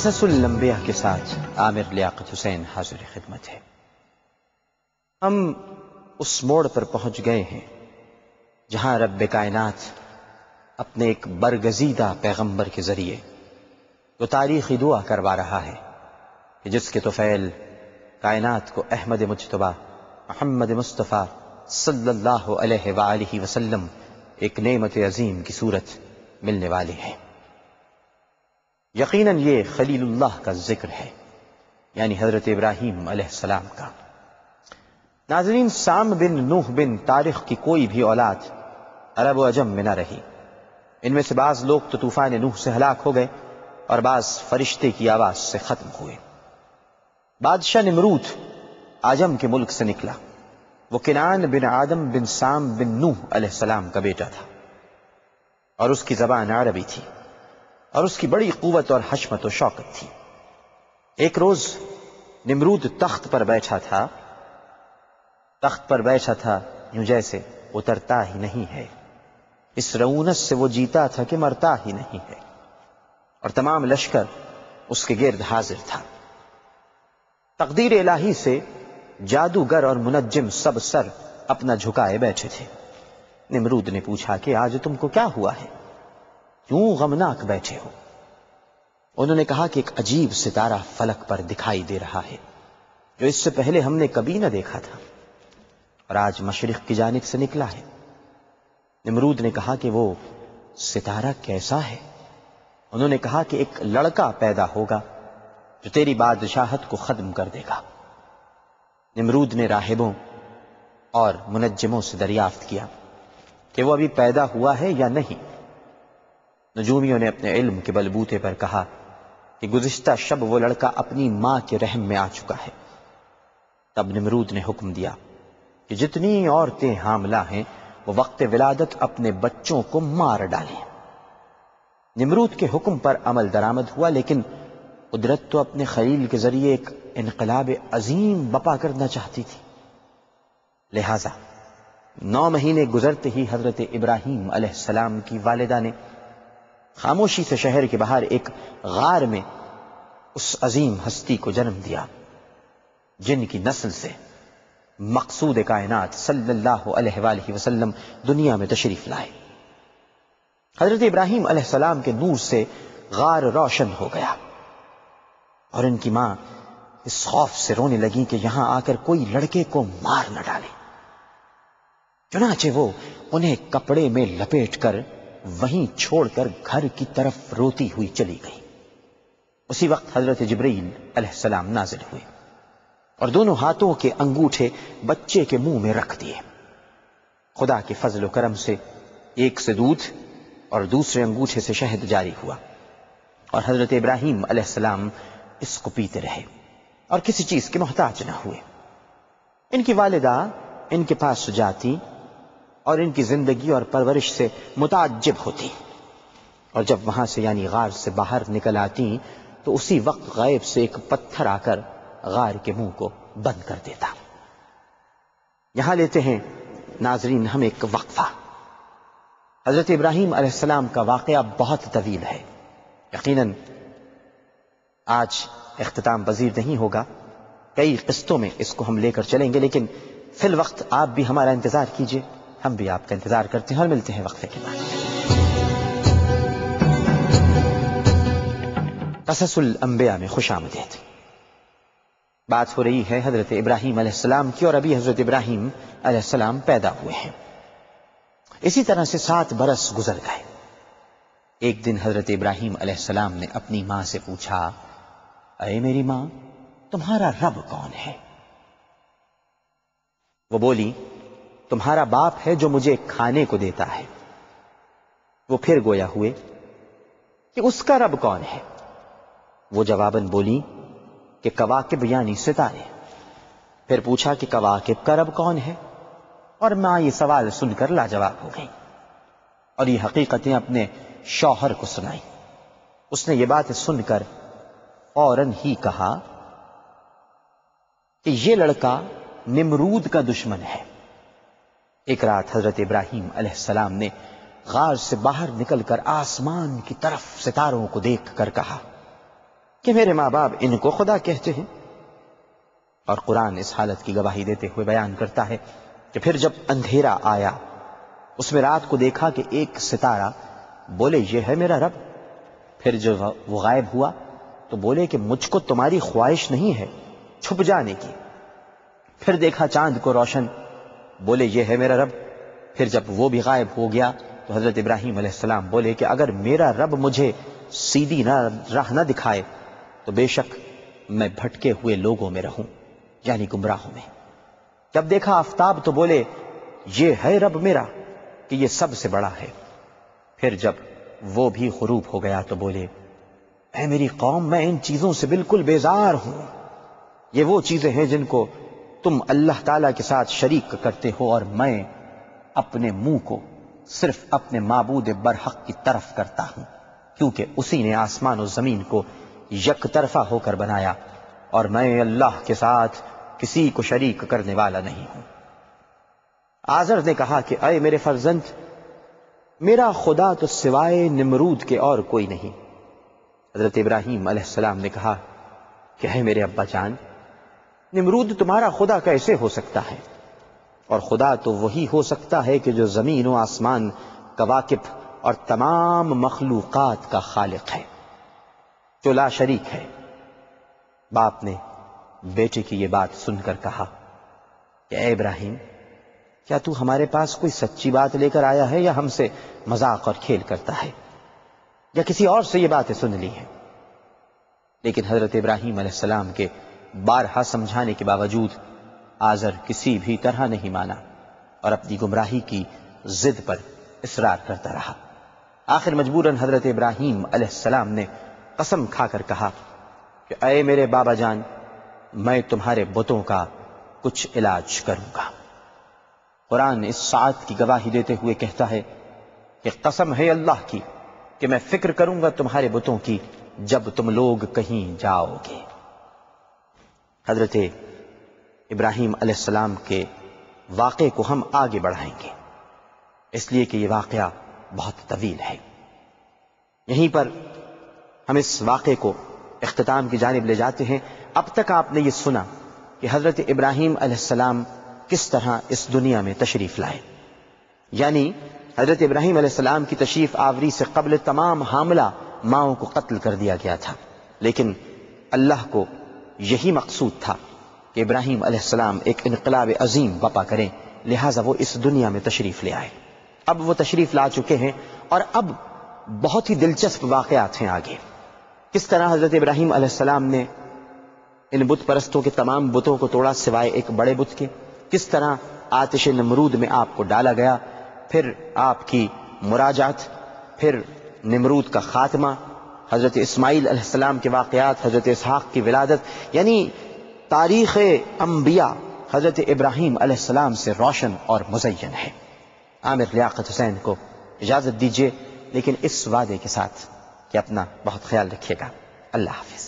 قصص الانبیاء کے ساتھ عامر لیاقت حسین حاضر خدمت ہے۔ ہم اس موڑ پر پہنچ گئے ہیں جہاں رب کائنات اپنے ایک برگزیدہ پیغمبر کے ذریعے تو تاریخی دعا کروا رہا ہے کہ جس کے طفیل کائنات کو احمد مجتبی محمد مصطفیٰ صلی اللہ علیہ وآلہ وسلم ایک نعمت عظیم کی صورت ملنے والی ہے۔ یقیناً یہ خلیل اللہ کا ذکر ہے، یعنی حضرت ابراہیم علیہ السلام کا۔ ناظرین، سام بن نوح بن طارق کی کوئی بھی اولاد عرب و عجم میں نہ رہی۔ ان میں سے بعض لوگ تو طوفان نوح سے ہلاک ہو گئے اور بعض فرشتے کی آواز سے ختم ہوئے۔ بادشاہ نمرود عجم کے ملک سے نکلا۔ وہ کنعان بن آدم بن سام بن نوح علیہ السلام کا بیٹا تھا اور اس کی زبان عربی تھی اور اس کی بڑی قوت اور حشمت و شوکت تھی۔ ایک روز نمرود تخت پر بیٹھا تھا یوں جیسے اترتا ہی نہیں ہے، اس رعونت سے وہ جیتا تھا کہ مرتا ہی نہیں ہے، اور تمام لشکر اس کے گرد حاضر تھا۔ تقدیر الہی سے جادوگر اور منجم سب سر اپنا جھکائے بیٹھے تھے۔ نمرود نے پوچھا کہ آج تم کو کیا ہوا ہے، کیوں غمناک بیٹھے ہو؟ انہوں نے کہا کہ ایک عجیب ستارہ فلک پر دکھائی دے رہا ہے جو اس سے پہلے ہم نے کبھی نہ دیکھا تھا، اور آج مشرق کی جانب سے نکلا ہے۔ نمرود نے کہا کہ وہ ستارہ کیسا ہے؟ انہوں نے کہا کہ ایک لڑکا پیدا ہوگا جو تیری بادشاہت کو ختم کر دے گا۔ نمرود نے راہبوں اور منجموں سے دریافت کیا کہ وہ ابھی پیدا ہوا ہے یا نہیں۔ نجومیوں نے اپنے علم کے بلبوتے پر کہا کہ گزشتہ شب وہ لڑکا اپنی ماں کے رحم میں آ چکا ہے۔ تب نمرود نے حکم دیا کہ جتنی عورتیں حاملہ ہیں وہ وقت ولادت اپنے بچوں کو مار ڈالیں۔ نمرود کے حکم پر عمل درآمد ہوا، لیکن قدرت تو اپنے خلیل کے ذریعے ایک انقلاب عظیم بپا کرنا چاہتی تھی۔ لہذا 9 مہینے گزرتے ہی حضرت ابراہیم علیہ السلام کی والدہ نے خاموشی سے شہر کے باہر ایک غار میں اس عظیم ہستی کو جنم دیا جن کی نسل سے مقصود کائنات صلی اللہ علیہ وآلہ وسلم دنیا میں تشریف لائے۔ حضرت ابراہیم علیہ السلام کے نور سے غار روشن ہو گیا اور ان کی ماں اس خوف سے رونے لگی کہ یہاں آ کر کوئی لڑکے کو مار نہ ڈالے۔ چنانچہ وہ انہیں کپڑے میں لپیٹ کر وہیں چھوڑ کر گھر کی طرف روتی ہوئی چلی گئی۔ اسی وقت حضرت جبرائیل علیہ السلام نازل ہوئے اور دونوں ہاتھوں کے انگوٹھے بچے کے منہ میں رکھ دیے۔ خدا کے فضل و کرم سے ایک سے دودھ اور دوسرے انگوٹھے سے شہد جاری ہوا، اور حضرت ابراہیم علیہ السلام اس کو پیتے رہے اور کسی چیز کے محتاج نہ ہوئے۔ ان کی والدہ ان کے پاس جاتی اور ان کی زندگی اور پرورش سے متعجب ہوتی، اور جب وہاں سے یعنی غار سے باہر نکل آتی تو اسی وقت غیب سے ایک پتھر آ کر غار کے منہ کو بند کر دیتا۔ یہاں لیتے ہیں ناظرین ہم ایک وقفہ۔ حضرت ابراہیم علیہ السلام کا واقعہ بہت طویل ہے، یقیناً آج اختتام پذیر نہیں ہوگا، کئی قسطوں میں اس کو ہم لے کر چلیں گے، لیکن فی الوقت آپ بھی ہمارا انتظار کیجئے، ہم بھی آپ کا انتظار کرتے ہیں، اور ملتے ہیں وقفے کے بعد۔ قصص الانبیاء میں خوش آمدید۔ بات ہو رہی ہے حضرت ابراہیم علیہ السلام کی، اور ابھی حضرت ابراہیم علیہ السلام پیدا ہوئے ہیں۔ اسی طرح سے 7 برس گزر گئے۔ ایک دن حضرت ابراہیم علیہ السلام نے اپنی ماں سے پوچھا، اے میری ماں، تمہارا رب کون ہے؟ وہ بولی، تمہارا باپ ہے جو مجھے کھانے کو دیتا ہے۔ وہ پھر گویا ہوئے کہ اس کا رب کون ہے؟ وہ جواباً بولی کہ کواکب یعنی ستارے۔ پھر پوچھا کہ کواکب کا رب کون ہے؟ اور ماں یہ سوال سن کر لاجواب ہو گئی اور یہ حقیقتیں اپنے شوہر کو سنائی۔ اس نے یہ بات سن کر فوراً ہی کہا کہ یہ لڑکا نمرود کا دشمن ہے۔ ایک رات حضرت ابراہیم علیہ السلام نے غار سے باہر نکل کر آسمان کی طرف ستاروں کو دیکھ کر کہا کہ میرے ماں باپ ان کو خدا کہتے ہیں۔ اور قرآن اس حالت کی گواہی دیتے ہوئے بیان کرتا ہے کہ پھر جب اندھیرا آیا، اس میں رات کو دیکھا کہ ایک ستارہ، بولے یہ ہے میرا رب۔ پھر جب وہ غائب ہوا تو بولے کہ مجھ کو تمہاری خواہش نہیں ہے چھپ جانے کی۔ پھر دیکھا چاند کو روشن، بولے یہ ہے میرا رب۔ پھر جب وہ بھی غائب ہو گیا تو حضرت ابراہیم علیہ السلام بولے کہ اگر میرا رب مجھے سیدھی راہ نہ دکھائے تو بے شک میں بھٹکے ہوئے لوگوں میں رہوں، یعنی گمراہوں میں۔ جب دیکھا آفتاب تو بولے یہ ہے رب میرا کہ یہ سب سے بڑا ہے۔ پھر جب وہ بھی غروب ہو گیا تو بولے اے میری قوم، میں ان چیزوں سے بالکل بیزار ہوں۔ یہ وہ چیزیں ہیں جن کو تم اللہ تعالیٰ کے ساتھ شریک کرتے ہو، اور میں اپنے منہ کو صرف اپنے معبود برحق کی طرف کرتا ہوں، کیونکہ اسی نے آسمان و زمین کو یک طرفہ ہو کر بنایا، اور میں اللہ کے ساتھ کسی کو شریک کرنے والا نہیں ہوں۔ آزر نے کہا کہ اے میرے فرزند، میرا خدا تو سوائے نمرود کے اور کوئی نہیں۔ حضرت ابراہیم علیہ السلام نے کہا کہ اے میرے ابا جان، نمرود تمہارا خدا کیسے ہو سکتا ہے؟ اور خدا تو وہی ہو سکتا ہے کہ جو زمین و آسمان، کواکب اور تمام مخلوقات کا خالق ہے، جو لا شریک ہے۔ باپ نے بیٹے کی یہ بات سن کر کہا کہ اے ابراہیم، کیا تو ہمارے پاس کوئی سچی بات لے کر آیا ہے، یا ہم سے مذاق اور کھیل کرتا ہے، یا کسی اور سے یہ باتیں سن لی ہیں؟ لیکن حضرت ابراہیم علیہ السلام کے بارہا سمجھانے کے باوجود آزر کسی بھی طرح نہیں مانا اور اپنی گمراہی کی ضد پر اصرار کرتا رہا۔ آخر مجبوراً حضرت ابراہیم علیہ السلام نے قسم کھا کر کہا کہ اے میرے بابا جان، میں تمہارے بتوں کا کچھ علاج کروں گا۔ قرآن اس ساعت کی گواہی دیتے ہوئے کہتا ہے کہ قسم ہے اللہ کی کہ میں فکر کروں گا تمہارے بتوں کی جب تم لوگ کہیں جاؤ گے۔ حضرت ابراہیم علیہ السلام کے واقعے کو ہم آگے بڑھائیں گے، اس لیے کہ یہ واقعہ بہت طویل ہے۔ یہیں پر ہم اس واقعے کو اختتام کی جانب لے جاتے ہیں۔ اب تک آپ نے یہ سنا کہ حضرت ابراہیم علیہ السلام کس طرح اس دنیا میں تشریف لائے، یعنی حضرت ابراہیم علیہ السلام کی تشریف آوری سے قبل تمام حاملہ ماؤں کو قتل کر دیا گیا تھا، لیکن اللہ کو یہی مقصود تھا کہ ابراہیم علیہ السلام ایک انقلاب عظیم برپا کریں، لہٰذا وہ اس دنیا میں تشریف لے آئے۔ اب وہ تشریف لا چکے ہیں، اور اب بہت ہی دلچسپ واقعات ہیں آگے۔ کس طرح حضرت ابراہیم علیہ السلام نے ان بت پرستوں کے تمام بتوں کو توڑا سوائے ایک بڑے بت کے، کس طرح آتش نمرود میں آپ کو ڈالا گیا، پھر آپ کی مراجعت، پھر نمرود کا خاتمہ، حضرت اسماعیل علیہ السلام کے واقعات، حضرت اسحاق کی ولادت، یعنی تاریخ انبیاء حضرت ابراہیم علیہ السلام سے روشن اور مزین ہے۔ عامر لیاقت حسین کو اجازت دیجیے، لیکن اس وعدے کے ساتھ کہ اپنا بہت خیال رکھیے گا۔ اللہ حافظ۔